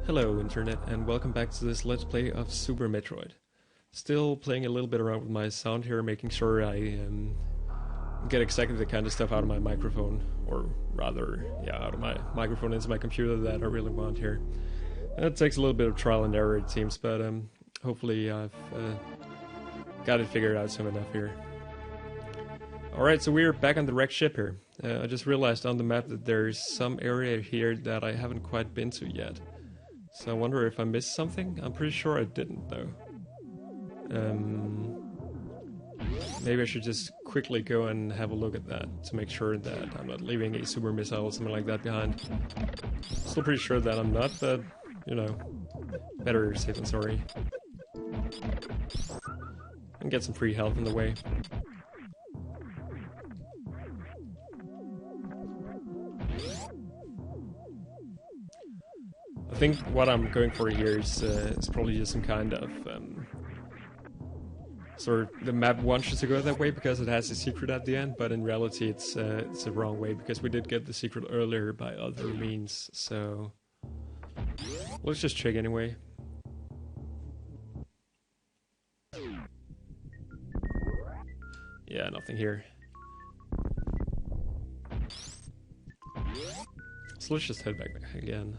Hello Internet, and welcome back to this Let's Play of Super Metroid. Still playing a little bit around with my sound here, making sure I get exactly the kind of stuff out of my microphone, or rather, yeah, out of my microphone into my computer that I really want here. It takes a little bit of trial and error it seems, but hopefully I've got it figured out soon enough here. Alright, so we're back on the wrecked ship here. I just realized on the map that there's some area here that I haven't quite been to yet. So I wonder if I missed something? I'm pretty sure I didn't though. Maybe I should just quickly go and have a look at that to make sure that I'm not leaving a super missile or something like that behind. Still pretty sure that I'm not, but you know, better safe than sorry. And get some free health in the way. I think what I'm going for here is probably just some kind of sort of the map wants you to go that way because it has a secret at the end, but in reality it's the wrong way because we did get the secret earlier by other means. So let's just check anyway. Yeah, nothing here. So let's just head back again.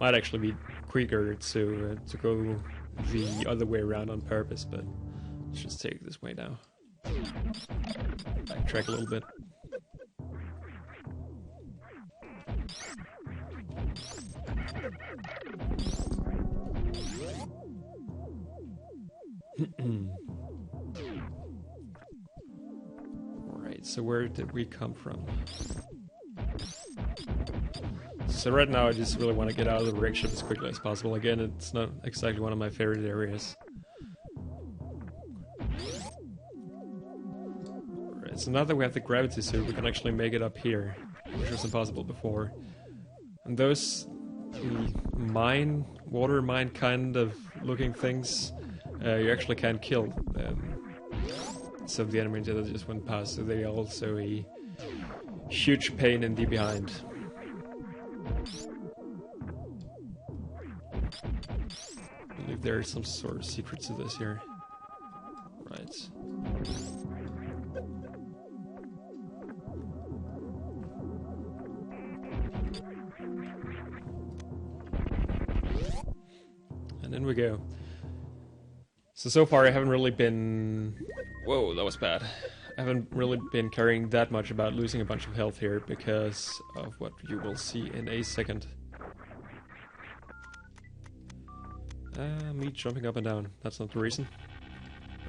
Might actually be quicker to go the other way around on purpose, but let's just take it this way now. Backtrack a little bit. Alright, so where did we come from? So right now I just really want to get out of the wrecked ship as quickly as possible. Again, it's not exactly one of my favorite areas. Alright, so now that we have the gravity suit, we can actually make it up here, which was impossible before. And those water mine kind of looking things, you actually can't kill. So the enemy that just went past, so they are also a huge pain in the behind. I believe there is some sort of secret to this here. Right. And in we go. So far I haven't really been... Whoa, that was bad. I haven't really been caring that much about losing a bunch of health here because of what you will see in a second. Me jumping up and down. That's not the reason.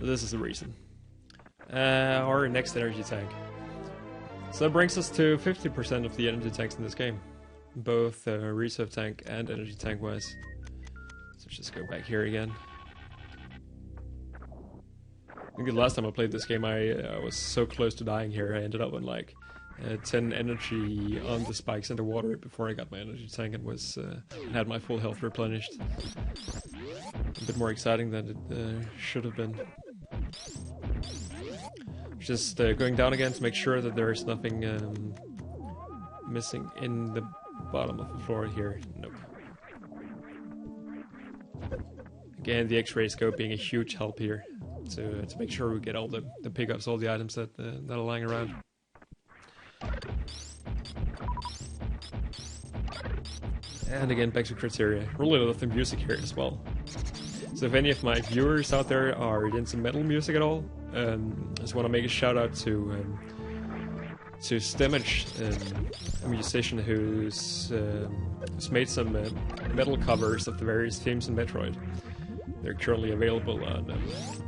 This is the reason. Our next energy tank. So that brings us to 50% of the energy tanks in this game. Both reserve tank and energy tank wise. So let's just go back here again. I think the last time I played this game I was so close to dying here. I ended up on like 10 energy on the spikes in the water before I got my energy tank and was had my full health replenished. A bit more exciting than it should have been. Just going down again to make sure that there is nothing missing in the bottom of the floor here. Nope. Again, the X-ray scope being a huge help here to make sure we get all the pickups, all the items that are lying around. And again, back to criteria. Really love the music here as well. So if any of my viewers out there are into metal music at all, I just want to make a shout out to Stemage, a musician who's made some metal covers of the various themes in Metroid. They're currently available on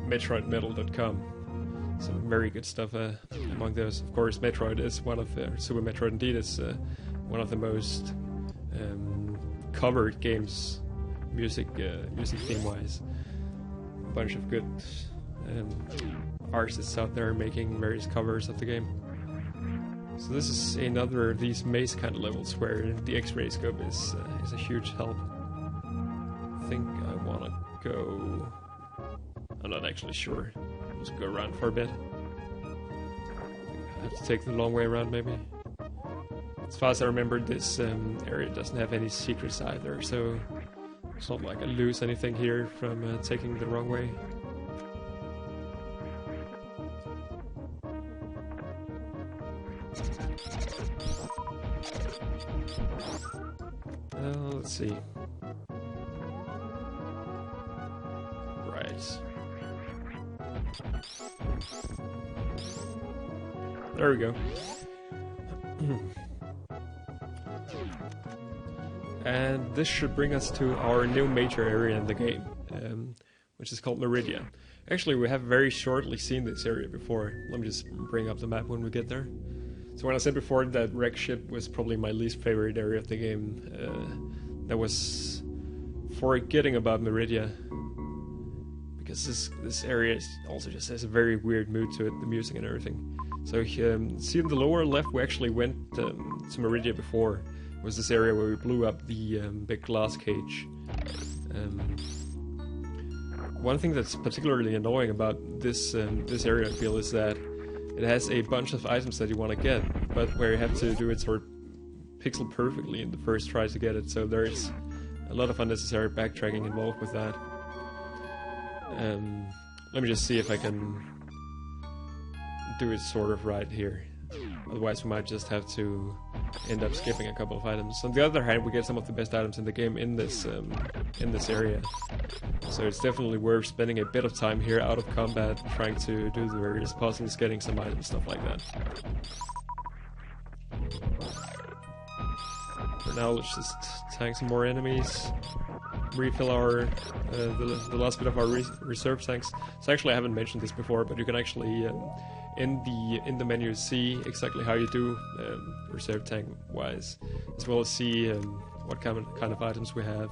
metroidmetal.com. Some very good stuff among those. Of course, Metroid is one of Super Metroid indeed is one of the most covered games, music theme-wise. A bunch of good artists out there making various covers of the game. So this is another of these maze kind of levels where the X-ray scope is a huge help. I think I want to go... I'm not actually sure. Just go around for a bit. I have to take the long way around, maybe. As far as I remember, this area doesn't have any secrets either, so it's not like I lose anything here from taking the wrong way. Let's see. Right. There we go. And this should bring us to our new major area in the game, which is called Meridia. Actually, we have very shortly seen this area before. Let me just bring up the map when we get there. So when I said before that wreck ship was probably my least favorite area of the game, that was forgetting about Meridia. Because this area also just has a very weird mood to it, the music and everything. So see in the lower left, we actually went to Meridia before. It was this area where we blew up the big glass cage. One thing that's particularly annoying about this this area, I feel, is that it has a bunch of items that you want to get, but where you have to do it sort of pixel perfectly in the first try to get it. So there's a lot of unnecessary backtracking involved with that. Let me just see if I can do it sort of right here. Otherwise we might just have to end up skipping a couple of items. On the other hand, we get some of the best items in the game in this area. So it's definitely worth spending a bit of time here out of combat trying to do the various puzzles, getting some items, stuff like that. For now, let's just tank some more enemies, refill our the last bit of our reserve tanks. So actually, I haven't mentioned this before, but you can actually in the menu see exactly how you do reserve tank wise, as well as see what kind of items we have.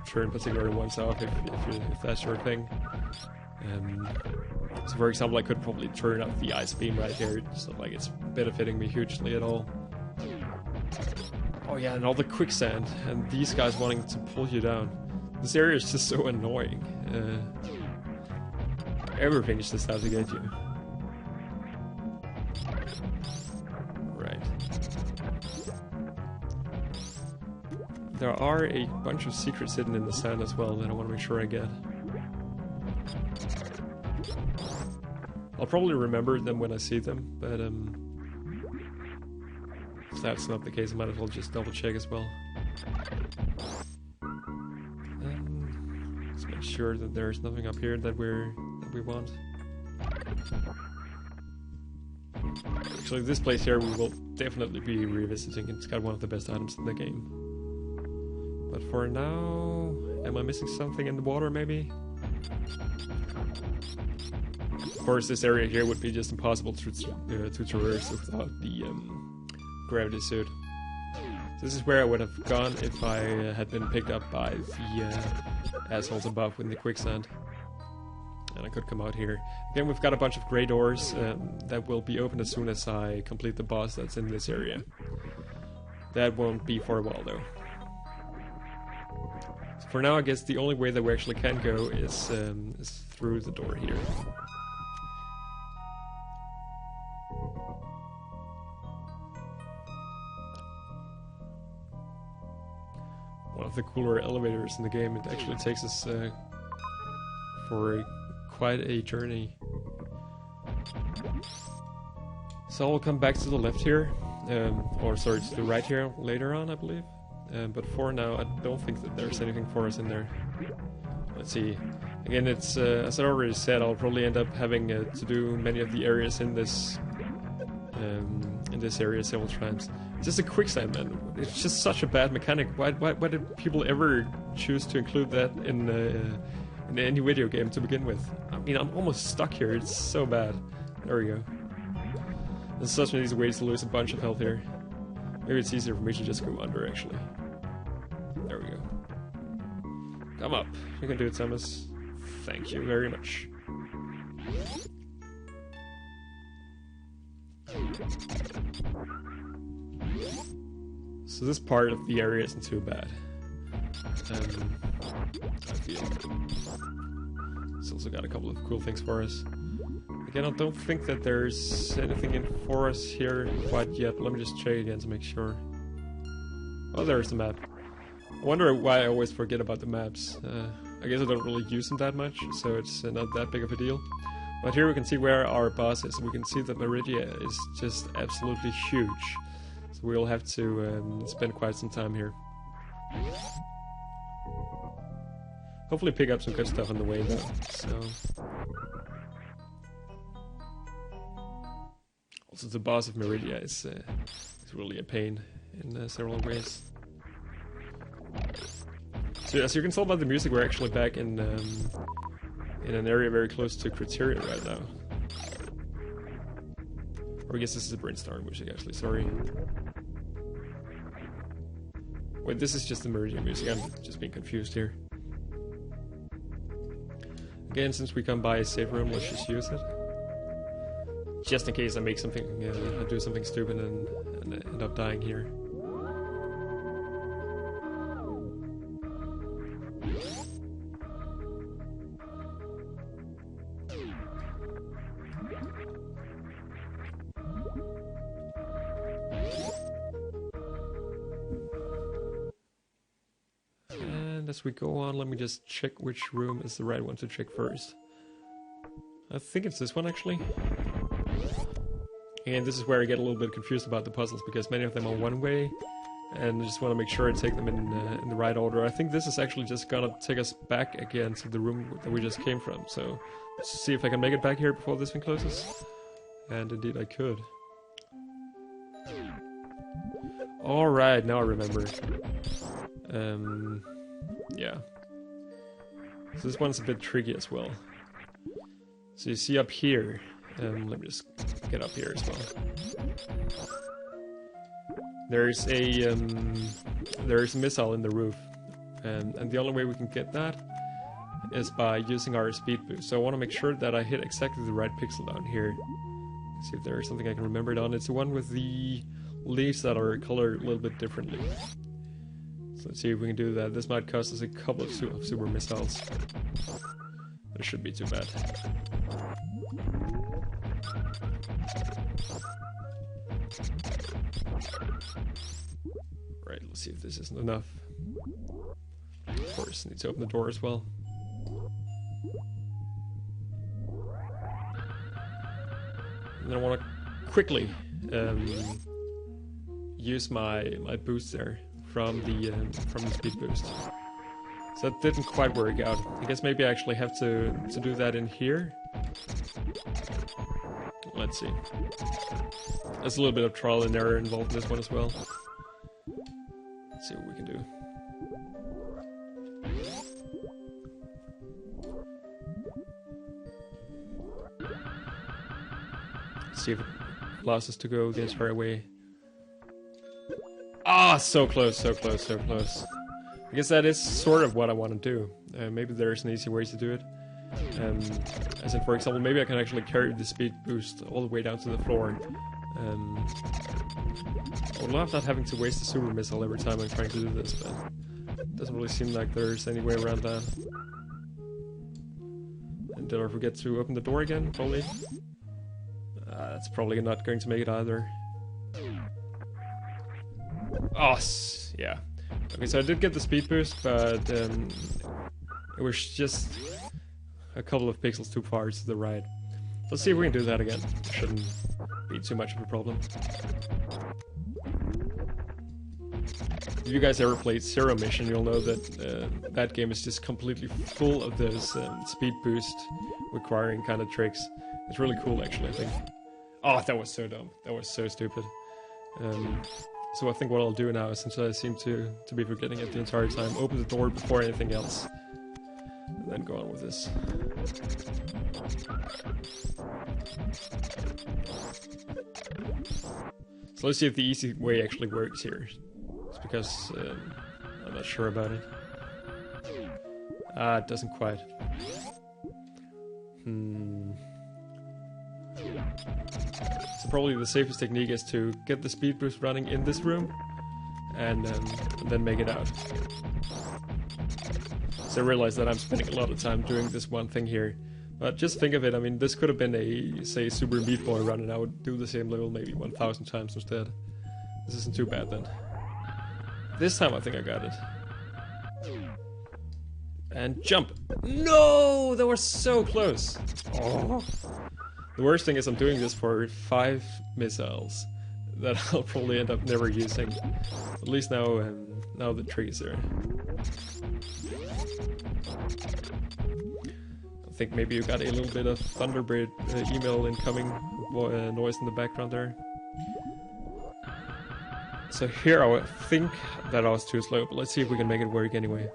Turn particular ones off if that's your thing. So for example, I could probably turn off the ice beam right here. It's not like it's benefiting me hugely at all. Oh yeah, and all the quicksand, and these guys wanting to pull you down. This area is just so annoying. Everything is just out to get you. Right. There are a bunch of secrets hidden in the sand as well that I want to make sure I get. I'll probably remember them when I see them, but if that's not the case, I might as well just double check as well. Let's make sure that there's nothing up here that we want. Actually, this place here we will definitely be revisiting. It's got one of the best items in the game. But for now, am I missing something in the water maybe? Of course, this area here would be just impossible to traverse without the gravity suit. This is where I would have gone if I had been picked up by the assholes above in the quicksand. And I could come out here. Again, we've got a bunch of grey doors that will be opened as soon as I complete the boss that's in this area. That won't be for a while though. So for now, I guess the only way that we actually can go is through the door here. One of the cooler elevators in the game. It actually takes us for quite a journey. So I'll come back to the left here, or sorry, to the right here later on, I believe. But for now, I don't think that there's anything for us in there. Let's see. Again, it's as I already said, I'll probably end up having to do many of the areas in this area several times. It's just a quicksand, man. It's just such a bad mechanic. Why did people ever choose to include that in any video game to begin with? I mean, I'm almost stuck here. It's so bad. There we go. There's such an easy way to lose a bunch of health here. Maybe it's easier for me to just go under, actually. There we go. Come up. You can do it, Samus. Thank you very much. So this part of the area isn't too bad. I feel it's also got a couple of cool things for us. Again, I don't think that there's anything in for us here quite yet. Let me just check again to make sure. Oh, there's the map. I wonder why I always forget about the maps. I guess I don't really use them that much, so it's not that big of a deal. But here we can see where our boss is. We can see that Meridia is just absolutely huge. So we'll have to spend quite some time here. Hopefully pick up some good stuff on the way though. So also the boss of Meridia is really a pain in several ways. So as you can tell by the music, we're actually back in an area very close to Criteria right now. Or I guess this is a Brainstorm music actually, sorry. Wait, this is just the Meridia music, I'm just being confused here. Again, since we come by a safe room, let's just use it. Just in case I make something, I do something stupid and end up dying here. As we go on, let me just check which room is the right one to check first. I think it's this one actually. And this is where I get a little bit confused about the puzzles because many of them are one way, and I just want to make sure I take them in the right order. I think this is actually just gonna take us back again to the room that we just came from. So let's see if I can make it back here before this one closes. And indeed I could. Alright, now I remember. Yeah. So this one's a bit tricky as well. So you see up here, let me just get up here as well. There's a missile in the roof, and the only way we can get that is by using our speed boost. So I want to make sure that I hit exactly the right pixel down here. See if there's something I can remember it on. It's the one with the leaves that are colored a little bit differently. So let's see if we can do that. This might cost us a couple of super missiles. But it shouldn't be too bad. Right, let's see if this isn't enough. Of course, need to open the door as well. And then I want to quickly use my boost there from the speed boost. So that didn't quite work out. I guess maybe I actually have to do that in here. Let's see. There's a little bit of trial and error involved in this one as well. Let's see what we can do. Let's see if it allows us to go this far away. Ah, so close, so close, so close. I guess that is sort of what I want to do. Maybe there's an easy way to do it. As in, for example, maybe I can actually carry the speed boost all the way down to the floor. I would love not having to waste a super missile every time I'm trying to do this, but it doesn't really seem like there's any way around that. And did I forget to open the door again? Probably. That's probably not going to make it either. Oh, yeah. Okay, so I did get the speed boost, but it was just a couple of pixels too far to the right. Let's see if we can do that again. Shouldn't be too much of a problem. If you guys ever played Zero Mission, you'll know that that game is just completely full of those speed boost requiring kind of tricks. It's really cool, actually, I think. Oh, that was so dumb. That was so stupid. So I think what I'll do now, since I seem to be forgetting it the entire time, open the door before anything else. And then go on with this. So let's see if the easy way actually works here. It's because I'm not sure about it. It doesn't quite. So probably the safest technique is to get the speed boost running in this room and then make it out. So I realize that I'm spending a lot of time doing this one thing here, But just think of it, I mean, this could have been a, say, Super Meat Boy run, and I would do the same level maybe 1,000 times instead. This isn't too bad then. This time I think I got it. And jump! No! That was so close! Oh. The worst thing is I'm doing this for 5 missiles that I'll probably end up never using. At least now, now the trick is there. I think maybe you got a little bit of Thunderbird email incoming noise in the background there. So here I think that I was too slow, but let's see if we can make it work anyway.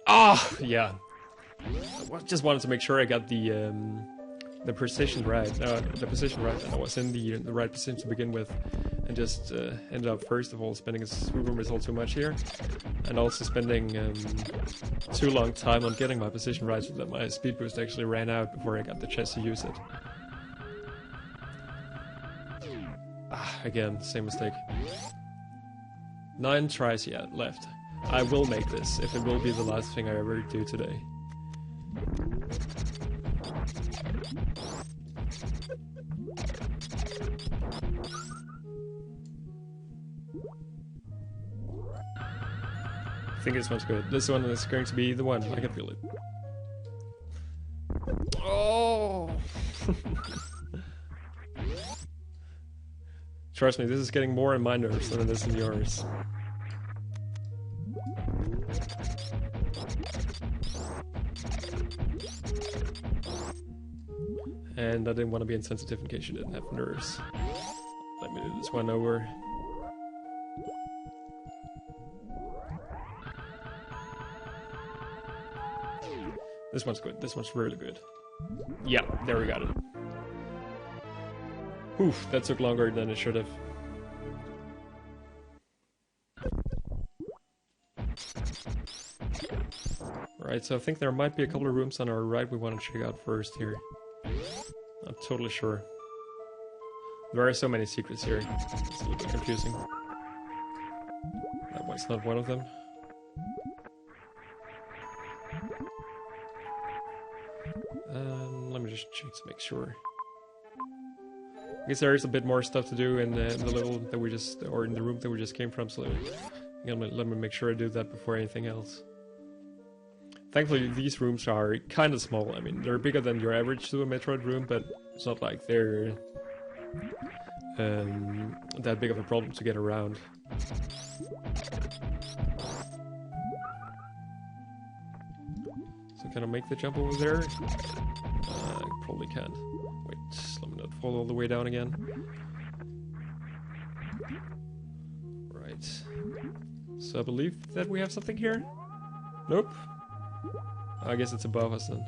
Ah, yeah. I just wanted to make sure I got the precision right, the position right, and I was in the right position to begin with, and just ended up first of all spending a super missile too much here, and also spending too long time on getting my position right so that my speed boost actually ran out before I got the chance to use it. Ah, again, same mistake. 9 tries yet left. I will make this, if it will be the last thing I ever do today. I think this one's good. This one is going to be the one. I can feel it. Oh! Trust me, this is getting more in my nerves than it is in yours. And I didn't want to be insensitive in case you didn't have nerves. Let me do this one over. This one's good. This one's really good. Yeah, there we got it. Oof, that took longer than it should have. Right, so I think there might be a couple of rooms on our right we want to check out first here. Not totally sure. There are so many secrets here. It's a little bit confusing. That one's not one of them. Let me just check to make sure. I guess there is a bit more stuff to do in the level that we just, or in the room that we just came from, so let me make sure I do that before anything else. Thankfully, these rooms are kind of small. I mean, they're bigger than your average Super Metroid room, but it's not like they're that big of a problem to get around. So can I make the jump over there? I probably can. Wait, let me not fall all the way down again. Right. So I believe that we have something here? Nope. I guess it's above us then.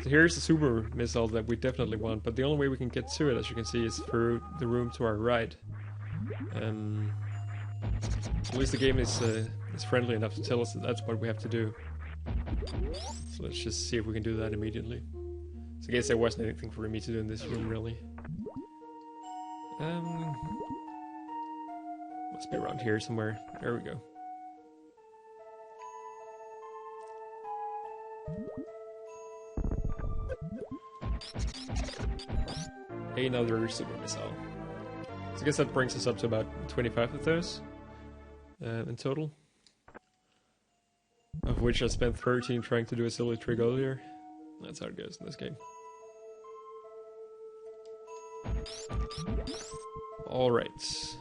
So here's the super missile that we definitely want, but the only way we can get to it, as you can see, is through the room to our right. At least the game is friendly enough to tell us that that's what we have to do. So let's just see if we can do that immediately. So I guess there wasn't anything for me to do in this room, really. Must be around here somewhere. There we go. Another super missile. So I guess that brings us up to about 25 of those in total. Of which I spent 13 trying to do a silly trick earlier. That's how it goes in this game. Alright.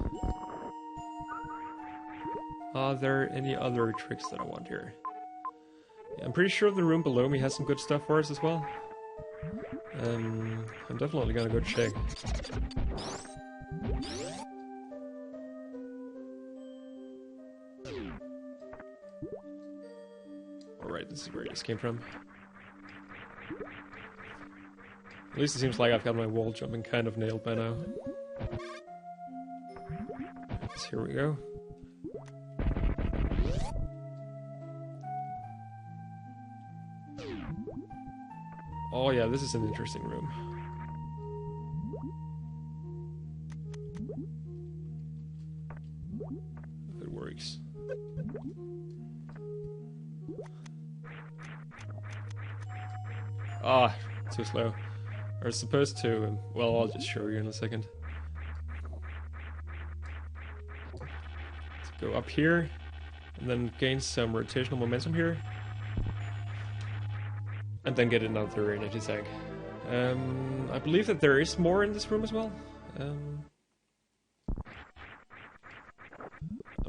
Are there any other tricks that I want here? Yeah, I'm pretty sure the room below me has some good stuff for us as well. I'm definitely gonna go check. Alright, this is where this came from. At least it seems like I've got my wall jumping kind of nailed by now. So here we go. Oh yeah, this is an interesting room. If it works. Ah, too slow. Or supposed to. Well, I'll just show you in a second. Let's go up here, and then gain some rotational momentum here, and then get another energy tank. I believe that there is more in this room as well. I'm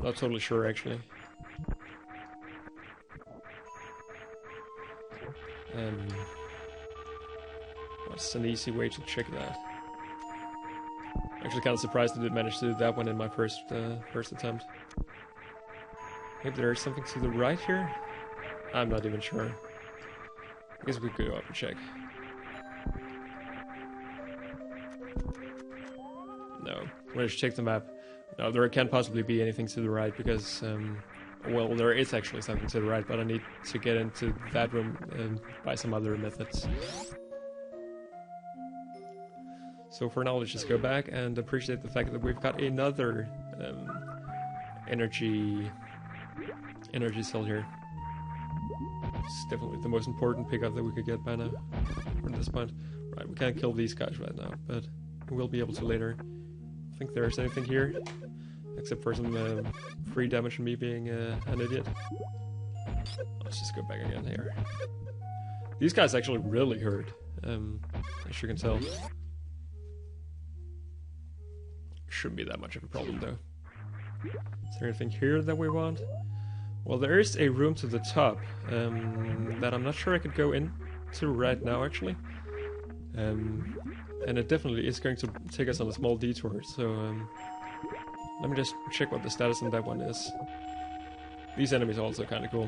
not totally sure actually. What's an easy way to check that? Actually, kind of surprised I did manage to do that one in my first attempt. Maybe there's something to the right here? I'm not even sure. I guess we could go up and check. No. Let's check the map. No, there can't possibly be anything to the right because, well, there is actually something to the right, but I need to get into that room by some other methods. So for now, let's just go back and appreciate the fact that we've got another energy cell here. It's definitely the most important pickup that we could get by now, at this point. Right, we can't kill these guys right now, but we'll be able to later. I think there's anything here, except for some free damage from me being an idiot. Let's just go back again here. These guys actually really hurt, as you can tell. Shouldn't be that much of a problem though. Is there anything here that we want? Well, there is a room to the top that I'm not sure I could go into right now actually. And it definitely is going to take us on a small detour, so let me just check what the status on that one is. These enemies are also kind of cool.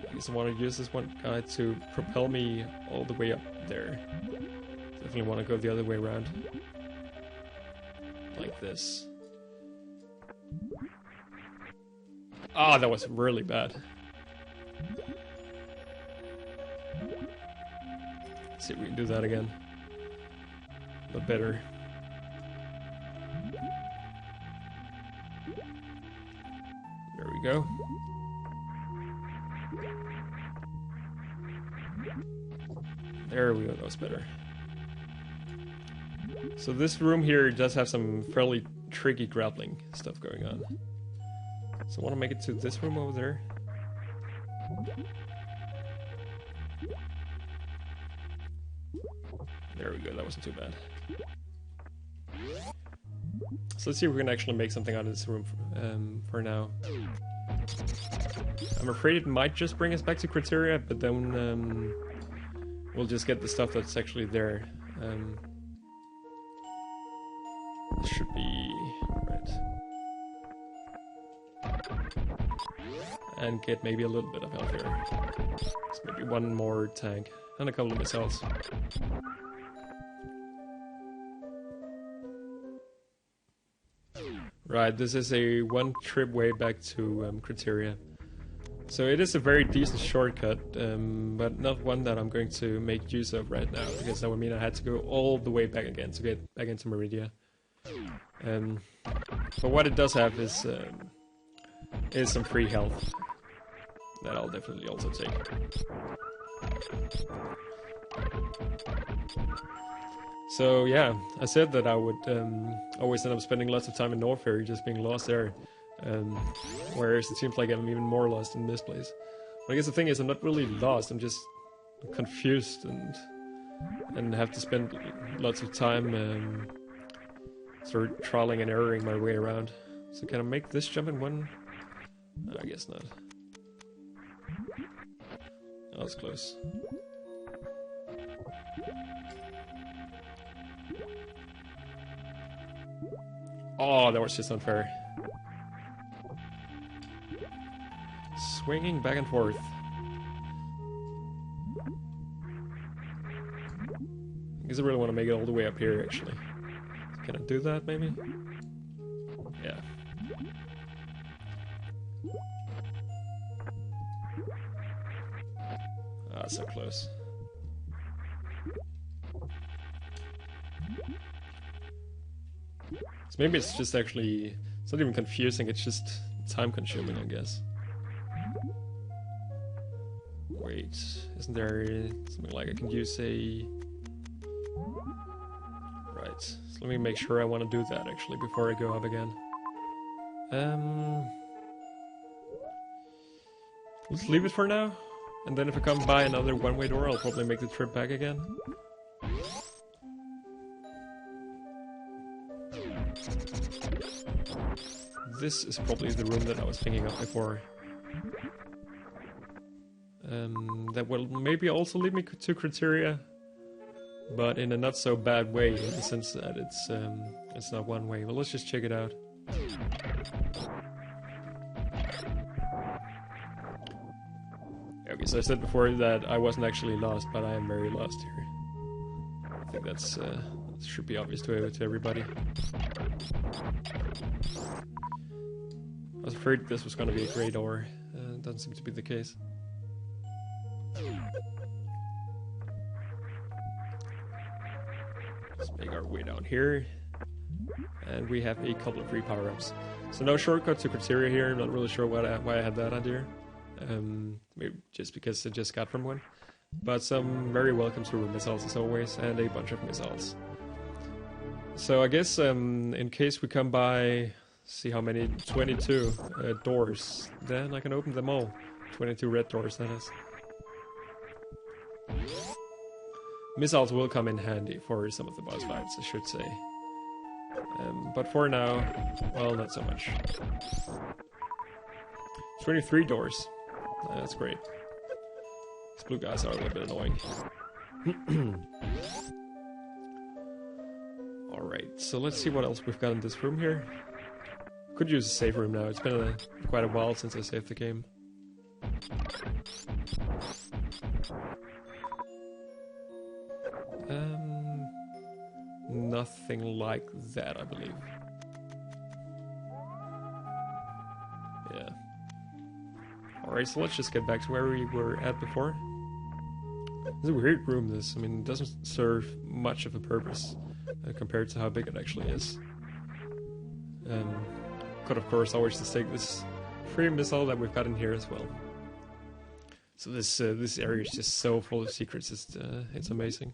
I guess I want to use this one guy to propel me all the way up there. Definitely want to go the other way around. Like this. Ah, that was really bad. Let's see if we can do that again. But better. There we go. There we go, that was better. So this room here does have some fairly tricky grappling stuff going on. So I want to make it to this room over there. There we go, that wasn't too bad. So let's see if we can actually make something out of this room for now. I'm afraid it might just bring us back to Criteria, but then we'll just get the stuff that's actually there. This should be right. And get maybe a little bit of health here. So maybe one more tank and a couple of missiles. Right, this is a one trip way back to Criteria. So it is a very decent shortcut, but not one that I'm going to make use of right now, because that would mean I had to go all the way back again to get back into Meridia. But what it does have is some free health that I'll definitely also take. So yeah, I said that I would always end up spending lots of time in Norfair, just being lost there. Whereas it seems like I'm even more lost in this place. But I guess the thing is, I'm not really lost, I'm just confused and have to spend lots of time sort of trialing and erroring my way around. So can I make this jump in one? No, I guess not. That was close. Oh, that was just unfair. Swinging back and forth. I guess I really want to make it all the way up here, actually. Can I do that, maybe? Yeah. Ah, so close. So maybe it's just actually... It's not even confusing, it's just time-consuming, I guess. Wait, isn't there something like I can use a... Right, so let me make sure I want to do that actually before I go up again. Let's leave it for now, and then if I come by another one-way door, I'll probably make the trip back again. This is probably the room that I was thinking of before. That will maybe also lead me to criteria, but in a not so bad way, in the sense that it's not one way. But let's just check it out. Okay, so I said before that I wasn't actually lost, but I am very lost here. I think that's should be obvious to everybody. I was afraid this was going to be a grey door. Doesn't seem to be the case. Let's make our way down here. And we have a couple of free power-ups. So no shortcut to criteria here. I'm not really sure why I had that idea. Maybe just because I just got from one. But some very welcome super missiles as always, and a bunch of missiles. So I guess in case we come by, see how many, 22 doors, then I can open them all. 22 red doors, that is. Missiles will come in handy for some of the boss fights, I should say. But for now, well, not so much. 23 doors. That's great. These blue guys are a little bit annoying. Alright, so let's see what else we've got in this room here. Could use a save room now. It's been quite a while since I saved the game. Nothing like that, I believe. Yeah. Alright, so let's just get back to where we were at before. It's a weird room, this. I mean, it doesn't serve much of a purpose compared to how big it actually is. Could, of course, always just take this free missile that we've got in here as well. So this area is just so full of secrets, it's amazing.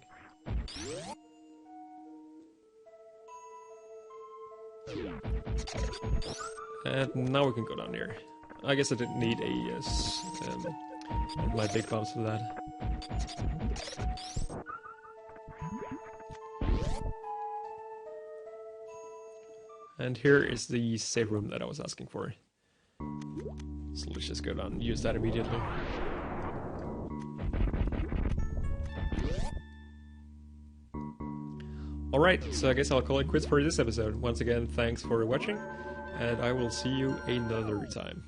And now we can go down here. I guess I didn't need my big bombs for that. And here is the save room that I was asking for. So let's just go down and use that immediately. Alright, so I guess I'll call it quits for this episode. Once again, thanks for watching, and I will see you another time.